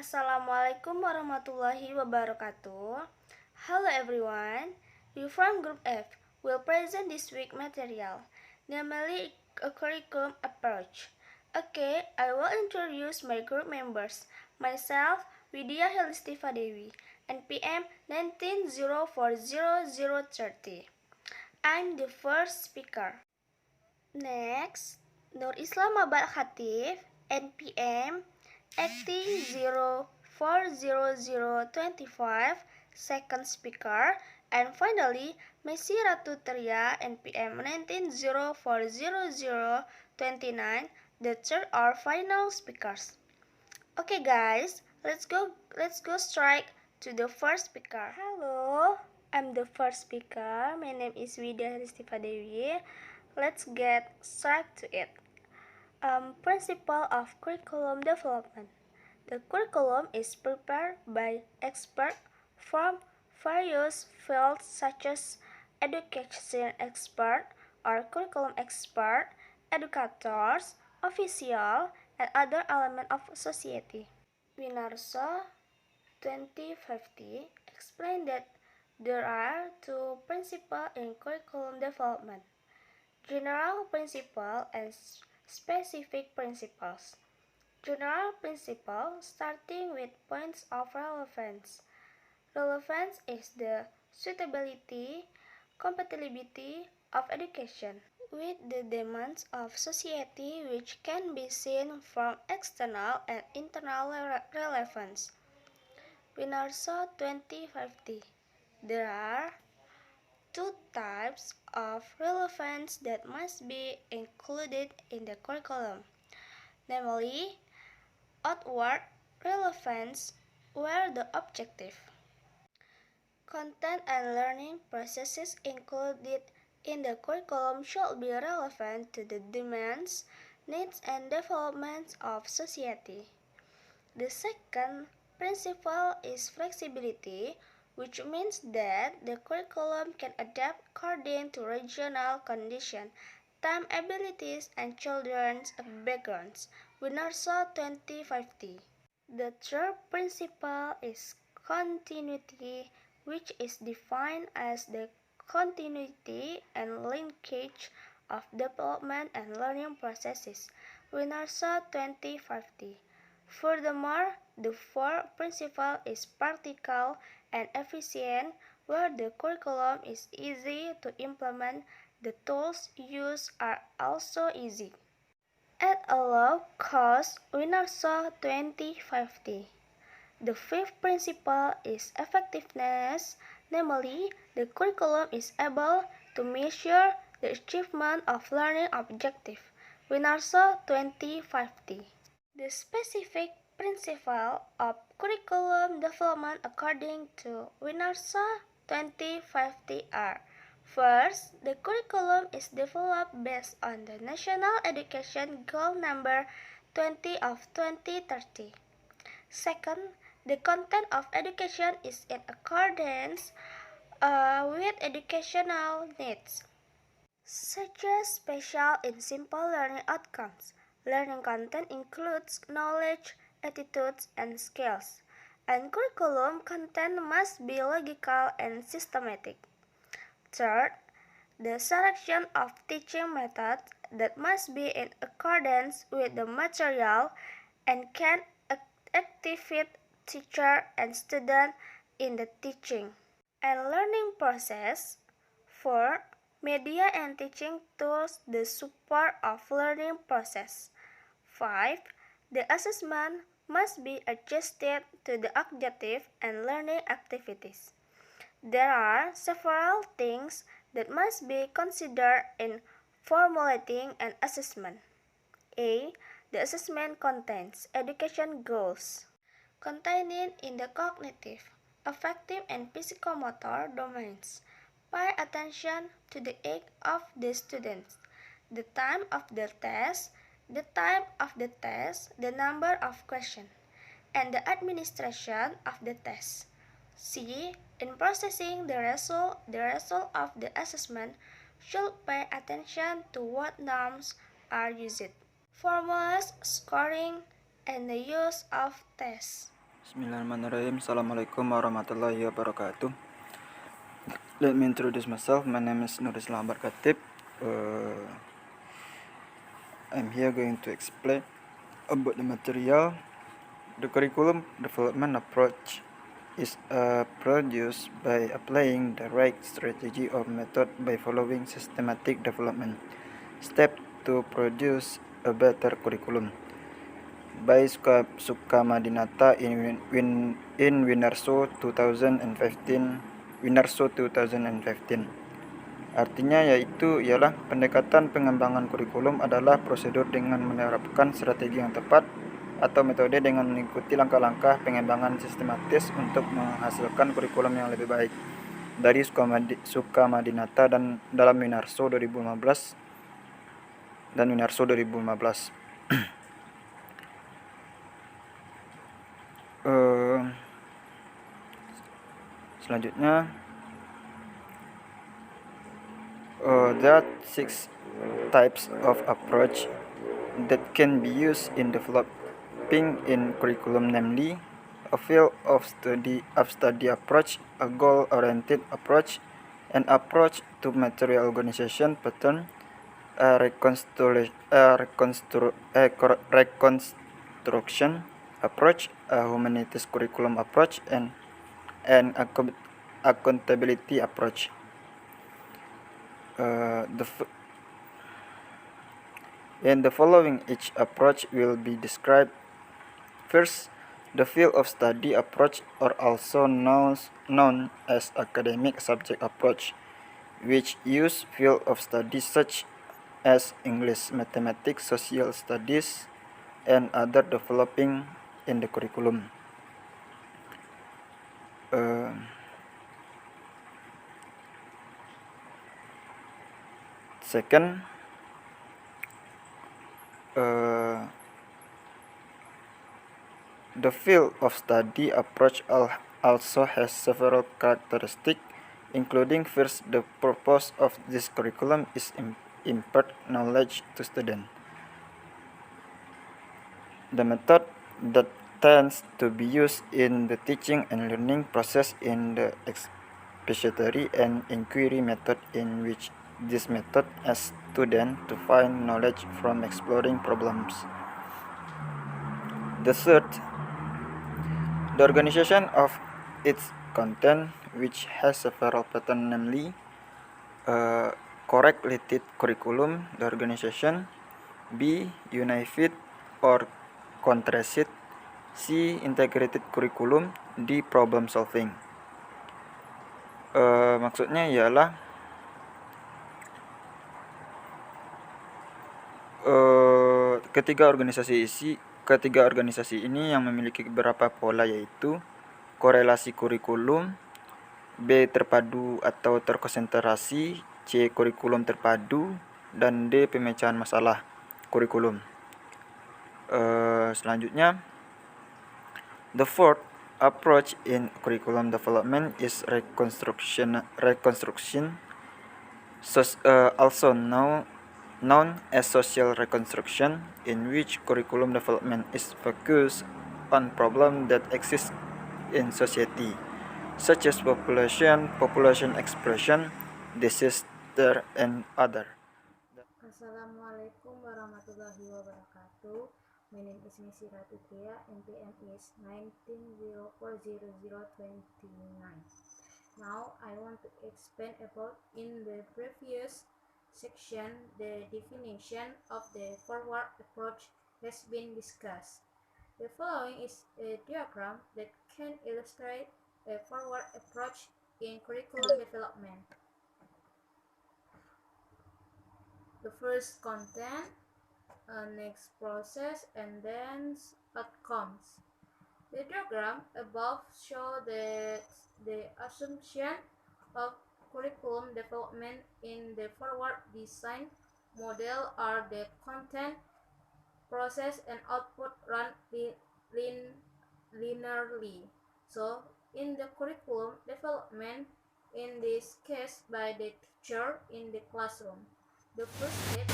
Assalamualaikum warahmatullahi wabarakatuh. Hello everyone. We from Group F will present this week material, namely a curriculum approach. Okay, I will introduce my group members. Myself, Widya Helistiva Dewi, NPM 19040030. I'm the first speaker. Next, Nur Islam Abad Khatif, NPM 80400025, second speaker. And finally, Messi Ratu Tria, NPM 19040029, the third or final speakers. Okay guys, let's go straight to the first speaker. Hello, I'm the first speaker. My name is Widya Helistiva Dewi. Let's get straight to it. Principle of curriculum development. The curriculum is prepared by experts from various fields such as education expert or curriculum expert, educators, official, and other elements of society. Winarso 2050 explained that there are two principles in curriculum development: general principle and specific principles. General principle starting with points of relevance. Relevance is the suitability, compatibility of education with the demands of society, which can be seen from external and internal relevance. Winarso 2050. There are two types of relevance that must be included in the curriculum, namely outward relevance, where the objective, content and learning processes included in the curriculum should be relevant to the demands, needs and developments of society. The second principle is flexibility, which means that the curriculum can adapt according to regional conditions, time, abilities, and children's backgrounds. Winarso 2050. The third principle is continuity, which is defined as the continuity and linkage of development and learning processes. Winarso 2050. Furthermore, the fourth principle is practical and efficient, where the curriculum is easy to implement. The tools used are also easy. At a low cost, Winarso 2050. The fifth principle is effectiveness, namely, the curriculum is able to measure the achievement of learning objective. Winarso 2050. The specific principle of curriculum development according to Winarso 2050 are: first, the curriculum is developed based on the National Education Goal Number 20 of 2030. Second, the content of education is in accordance with educational needs, such as special and simple learning outcomes. Learning content includes knowledge, attitudes, and skills, and curriculum content must be logical and systematic. Third, the selection of teaching methods that must be in accordance with the material and can activate teacher and student in the teaching and learning process. Fourth, media and teaching tools the support of learning process. 5. The assessment must be adjusted to the objective and learning activities. There are several things that must be considered in formulating an assessment. A. The assessment contains education goals, containing in the cognitive, affective, and psychomotor domains. Pay attention to the age of the students, the time of the test, the type of the test, the number of questions, and the administration of the test. C. In processing the result of the assessment should pay attention to what norms are used, formulas, scoring, and the use of tests. Bismillahirrahmanirrahim. Assalamualaikum warahmatullahi wabarakatuh. Let me introduce myself. My name is Nur Islam Barkatib. I'm here going to explain about the material. The curriculum development approach is produced by applying the right strategy or method by following systematic development step to produce a better curriculum. By Sukamadinata in Winarso 2015. Artinya ialah pendekatan pengembangan kurikulum adalah prosedur dengan menerapkan strategi yang tepat atau metode dengan mengikuti langkah-langkah pengembangan sistematis untuk menghasilkan kurikulum yang lebih baik. Dari Sukamadinata dan dalam Winarso 2015 dan Winarso 2015. Selanjutnya, there are 6 types of approach that can be used in developing in curriculum, namely a field of study approach, a goal-oriented approach, an approach to material organization pattern, a reconstruction approach, a humanities curriculum approach, and an accountability approach. In the following, each approach will be described. First, the field of study approach, or also known as academic subject approach, which use field of study such as English, mathematics, social studies, and other developing in the curriculum. Second, the field of study approach also has several characteristics, including first, the purpose of this curriculum is impart knowledge to students. The method that tends to be used in the teaching and learning process in the expository and inquiry method, in which this method asks students to find knowledge from exploring problems. The third, the organization of its content, which has several patterns, namely correlated curriculum, the organization, B. Unified or contrasted, C. Integrated curriculum, D. Problem solving. Maksudnya ialah ketiga organisasi ini yang memiliki beberapa pola, yaitu korelasi kurikulum, B. terpadu atau terkonsentrasi, C. kurikulum terpadu, dan D. pemecahan masalah kurikulum. Selanjutnya, the fourth approach in curriculum development is reconstruction, also known as social reconstruction, in which curriculum development is focused on problems that exist in society, such as population expression, disaster, and other. Assalamualaikum warahmatullahi wabarakatuh. My name is Missy Ratitya, NPM is 19040029. Now I want to explain about in the previous section the definition of the forward approach has been discussed. The following is a diagram that can illustrate a forward approach in curriculum development. The first content, next process, and then outcomes. The diagram above shows that the assumption of curriculum development in the forward design model are the content, process, and output run linearly. So, in the curriculum development, in this case by the teacher in the classroom, the first step